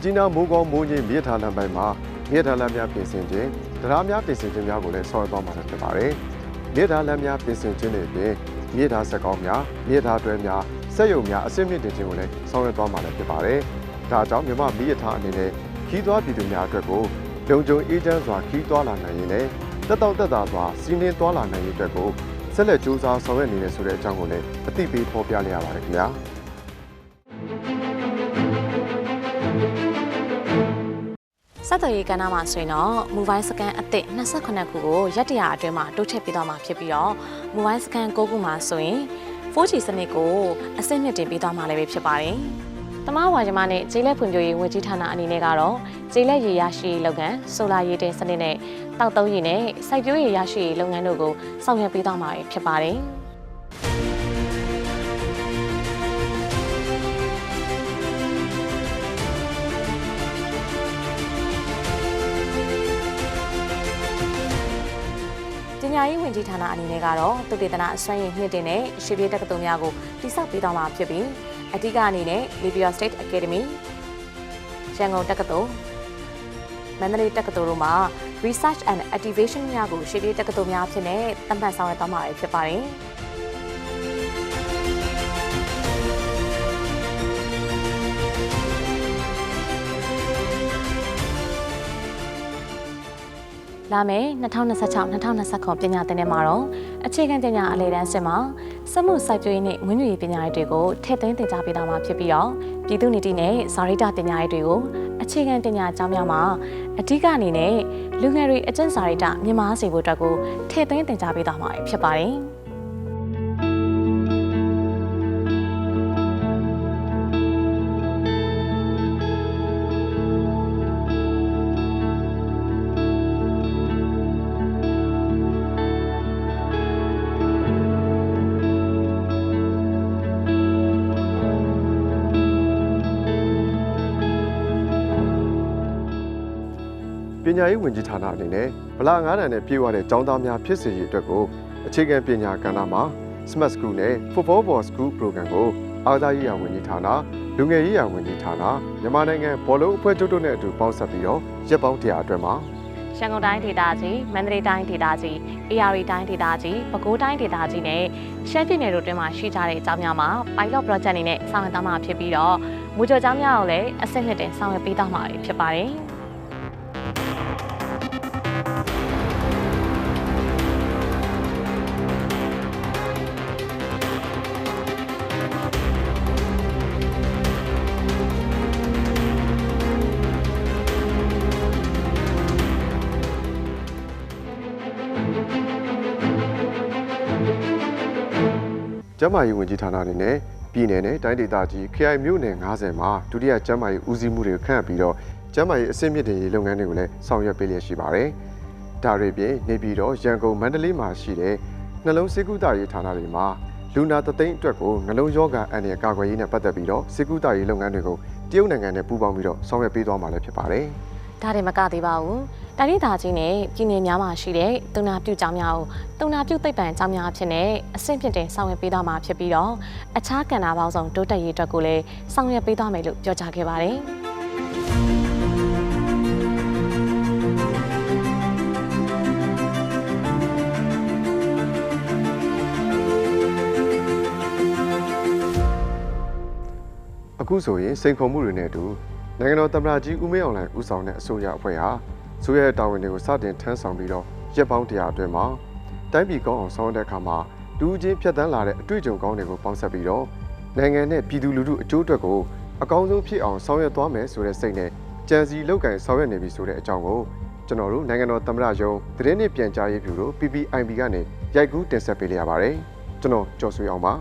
ကြီးနားမိုးကောင်းမိုးကြီးမြေထားလမ်းပိုင်းမှာမြေထားလမ်းများပြင်ဆင်ခြင်းတရားများပြင်ဆင်ခြင်းများကိုလည်းဆောင်ရွက်သွားမှာဖြစ်ပါတယ်။မြေထားလမ်းများပြင်ဆင်ခြင်းတွေပြင်မြေထားဆက်ကောင်းများမြေထားတွဲများစက်ရုံများအဆင့်မြင့်တင်ခြင်းကိုလည်းဆောင်ရွက်သွားမှာဖြစ်ပါတယ်။ဒါကြောင့်မြန်မာမြေထားအနေနဲ့ခီးသွွားပြည်သူများအတွက်ကိုလုံခြုံအေးချမ်းစွာခီးသွွားလာနိုင်ရင်လည်းတက်တောက်တက်တာစွာစီးနှင်းသွားလာနိုင်ရေးအတွက်ကိုဆက်လက်ကြိုးစားဆောင်ရွက်နေတဲ့ဆိုတဲ့အကြောင်းကိုလည်းအသိပေးဖော်ပြလိုက်ရပါတယ်ခင်ဗျာ။ဆက်သွယ်ရေးကဏ္ဍမှာဆိုရင်တော့ mobile scan အသစ်28ခုကိုရက်တရာအတွင်းမှာတိုးချဲ့ပေးသွားမှာဖြစ်ပြီးတော့ mobile scan 9ခုမှာဆိုရင် 4G စနစ်ကိုအဆင့်မြင့်တင်ပေးသွားမှာလည်းဖြစ်ပါတယ်။တမဝါယမနဲ့ကျေးလက်ဖွံ့ဖြိုးရေးဝန်ကြီးဌာနအနေနဲ့ကတော့ကျေးလက်ရေရရှိရေးလုပ်ငန်းဆိုလာရေတင်စနစ်နဲ့တောက်သုံးရေနဲ့စိုက်ပျိုးရေရရှိရေးလုပ်ငန်းတို့ကိုဆောင်ရွက်ပေးသွားမှာဖြစ်ပါတယ်။ပညာရေးဝန်ကြီးဌာနအနေနဲ့ကတော့သုတေသနအစွမ်းရည်မြင့်တင်တဲ့ရွှေပြည်တက္ကသိုလ်များကိုတိစောက်ပေးသွားမှာဖြစ်ပြီးအဓိကအနေနဲ့ Libya State Academy ရန်ကုန်တက္ကသိုလ်မန္တလေးတက္ကသိုလ်တို့မှာ Research and Activation များကိုရွှေပြည်တက္ကသိုလ်များအဖြစ်နဲ့သတ်မှတ်ဆောင်ရွက်သွားမှာဖြစ်ပါတယ်။လာမယ့်2026-2029ပညာသင်နှစ်မှာတော့အခြေခံပညာအလယ်တန်းစစ်မှာစက်မှုစိုက်ပျိုးရေးနဲ့မွေးမြူရေးပညာရေးတွေကိုထည့်သွင်းသင်ကြားပေးသွားမှာဖြစ်ပြီးတော့ပြည်သူ့နေတီနဲ့ဇာရိတပညာရေးတွေကိုအခြေခံပညာကျောင်းများမှာအဓိကအနေနဲ့လူငယ်တွေအကျဉ်းဇာရိတမြင့်မားစေဖို့အတွက်ကိုထည့်သွင်းသင်ကြားပေးသွားမှာဖြစ်ပါတယ်။ပညာရေးဝန်ကြီးဌာနအနေနဲ့ဗလာ9တန်နဲ့ပြေဝတဲ့ကျောင်းသားများဖြစ်စေရေးအတွက်ကိုအခြေခံပညာကဏ္ဍမှာ Smart School နဲ့ Football Ball School Program ကိုအားကစားရေးရာဝန်ကြီးဌာနလူငယ်ရေးရာဝန်ကြီးဌာနမြန်မာနိုင်ငံဘောလုံးအဖွဲ့ချုပ်တို့နဲ့အတူပေါင်းစပ်ပြီးတော့ရက်ပေါင်း100အတွက်မှာရန်ကုန်တိုင်းဒေသကြီးမန္တလေးတိုင်းဒေသကြီးအေရရီတိုင်းဒေသကြီးပဲခူးတိုင်းဒေသကြီးနဲ့ရှမ်းပြည်နယ်တို့တွင်မှရှိကြတဲ့အကြောင်းများမှာ pilot project အနေနဲ့ဆောင်ရွက်သွားမှာဖြစ်ပြီးတော့မူကြိုကျောင်းများကိုလည်းအဆင့်နှစ်တင်ဆောင်ရွက်ပေးသွားမှာဖြစ်ပါတယ်။ကျန်းမာရေးဝန်ကြီးဌာနအနေနဲ့ပြည်နယ်နဲ့တိုင်းဒေသကြီးခရိုင်မြို့နယ်90မှာဒုတိယကျန်းမာရေးဦးစီးမှုတွေကိုခန့်အပ်ပြီးတော့ကျန်းမာရေးအဆင့်မြင့်တင်ရေးလုပ်ငန်းတွေကိုလည်းဆောင်ရွက်ပေးလျက်ရှိပါတယ်။ဒါတွေပြင်နေပြည်တော်ရန်ကုန်မန္တလေးမှာရှိတဲ့နှလုံးဆေးကုသရေးဌာနတွေမှာလူနာသသိန်းအတွက်ကိုနှလုံးရောဂါအန္တရာယ်ကာကွယ်ရေးနဲ့ပတ်သက်ပြီးတော့ဆေးကုသရေးလုပ်ငန်းတွေကိုတရုတ်နိုင်ငံနဲ့ပူးပေါင်းပြီးတော့ဆောင်ရွက်ပေးသွားမှာလည်းဖြစ်ပါတယ်။ဒါတွေမကသေးပါဘူး။တိုင်းဒေသကြီးနဲ့ပြည်နယ်များမှာရှိတဲ့တုနာပြုကျောင်းများကိုတုနာပြုသိပ္ပံကျောင်းများအဖြစ်နဲ့အဆင့်ဖြင့်တင်ဆောင်ရွက်ပေးသွားမှာဖြစ်ပြီးတော့အခြားကဏ္ဍပေါင်းစုံတိုးတက်ရေးအတွက်ကိုလည်းဆောင်ရွက်ပေးသွားမယ်လို့ပြောကြားခဲ့ပါတယ်။အခုဆိုရင်စိန်ခေါ်မှုတွေနဲ့အတူနိုင်ငံတော်သမ္မတကြီးဦးမင်းအောင်လှိုင်ဦးဆောင်တဲ့အစိုးရအဖွဲ့ဟာဆိုရတဲ့တာဝန်တွေကိုစတင်ထမ်းဆောင်ပြီးတော့ရက်ပေါင်း100အတွင်းမှာတိုင်းပြည်ကောင်းအောင်ဆောင်တဲ့အခါမှာလူချင်းဖြတ်သန်းလာတဲ့အတွေ့အကြုံကောင်းတွေကိုပေါင်းစပ်ပြီးတော့နိုင်ငံနဲ့ပြည်သူလူထုအကျိုးအတွက်ကိုအကောင်းဆုံးဖြစ်အောင်ဆောင်ရွက်သွားမယ်ဆိုတဲ့စိတ်နဲ့ကြံစီလုပ်ကင်ဆောင်ရွက်နေပြီဆိုတဲ့အကြောင်းကိုကျွန်တော်တို့နိုင်ငံတော်သမ္မတရုံးသတင်းနှင့်ပြန်ကြားရေးဗျူရို PPIB ကနေရိုက်ကူးတင်ဆက်ပေးလိုက်ရပါတယ်ကျွန်တော်ကျော်ဆွေအောင်ပါ